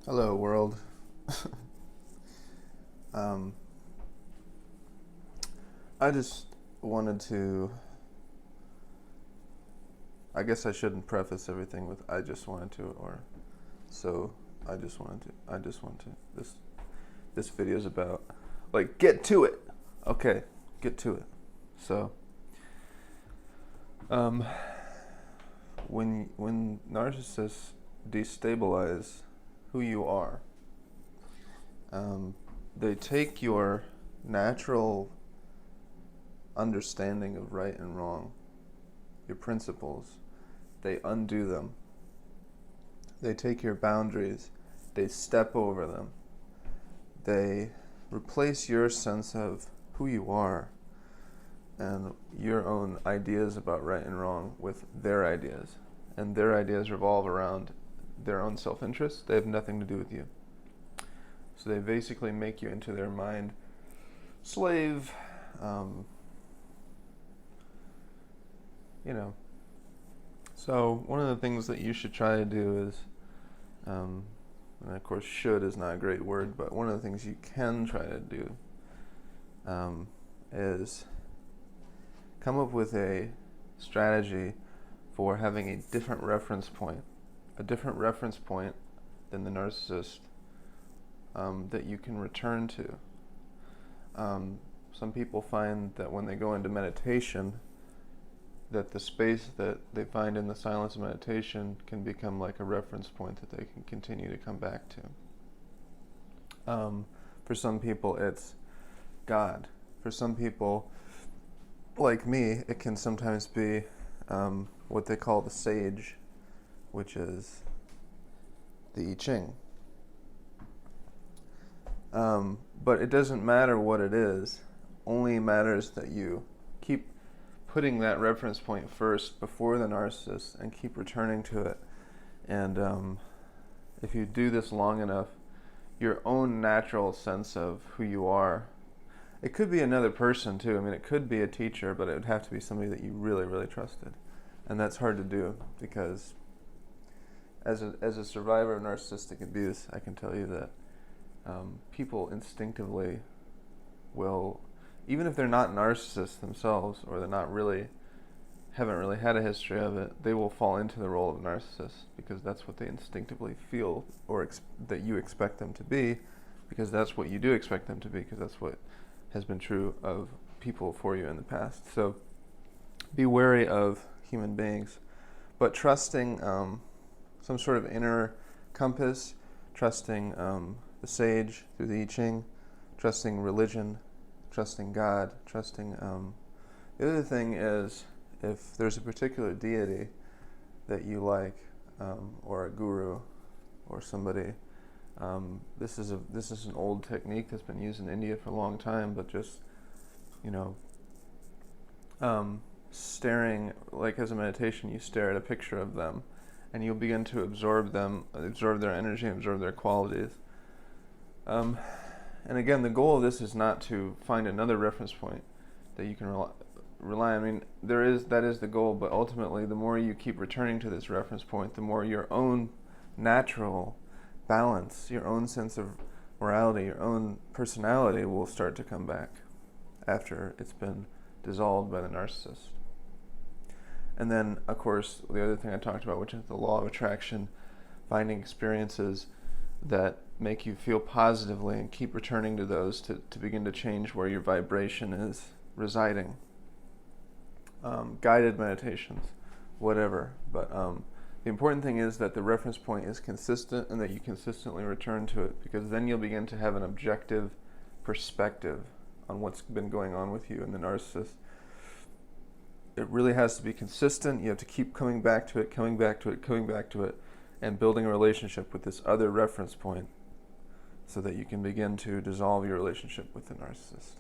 Hello, world. um, I just wanted to. I guess I shouldn't preface everything with "I just wanted to" or "so I just wanted to." I just want to. This video is about get to it. Okay, get to it. So, um, when narcissists destabilize who you are, they take your natural understanding of right and wrong, your principles, they undo them. They take your boundaries, they step over them. They replace your sense of who you are and your own ideas about right and wrong with their ideas. And their ideas revolve around their own self-interest. They have nothing to do with you. So they basically make you into their mind slave, um, you know. So one of the things that you should try to do is, and of course should is not a great word, but one of the things you can try to do is come up with a strategy for having a different reference point than the narcissist that you can return to. Some people find that when they go into meditation, that the space that they find in the silence of meditation can become like a reference point that they can continue to come back to. For some people, it's God. For some people, like me, it can sometimes be what they call the sage, which is the I Ching. But it doesn't matter what it is, only matters that you keep putting that reference point first before the narcissist and keep returning to it. And if you do this long enough, your own natural sense of who you are, it could be another person too. I mean, it could be a teacher, but it would have to be somebody that you really, really trusted. And that's hard to do because as a survivor of narcissistic abuse, I can tell you that people instinctively will, even if they're not narcissists themselves or they're not really, haven't really had a history of it, they will fall into the role of narcissist because that's what they instinctively feel or that you expect them to be, because that's what you do expect them to be, because that's what has been true of people for you in the past. So be wary of human beings, but trusting some sort of inner compass, trusting the sage through the I Ching, trusting religion, trusting God, trusting... the other thing is, if there's a particular deity that you like, or a guru, or somebody, this is an old technique that's been used in India for a long time, but just, staring, like as a meditation, you stare at a picture of them, and you'll begin to absorb them, absorb their energy, absorb their qualities. And again, the goal of this is not to find another reference point that you can rely on. I mean, that is the goal, but ultimately, the more you keep returning to this reference point, the more your own natural balance, your own sense of morality, your own personality will start to come back after it's been dissolved by the narcissist. And then, of course, the other thing I talked about, which is the law of attraction, finding experiences that make you feel positively and keep returning to those to begin to change where your vibration is residing. Guided meditations, whatever. But the important thing is that the reference point is consistent and that you consistently return to it, because then you'll begin to have an objective perspective on what's been going on with you and the narcissist. It really has to be consistent. You have to keep coming back to it, and building a relationship with this other reference point so that you can begin to dissolve your relationship with the narcissist.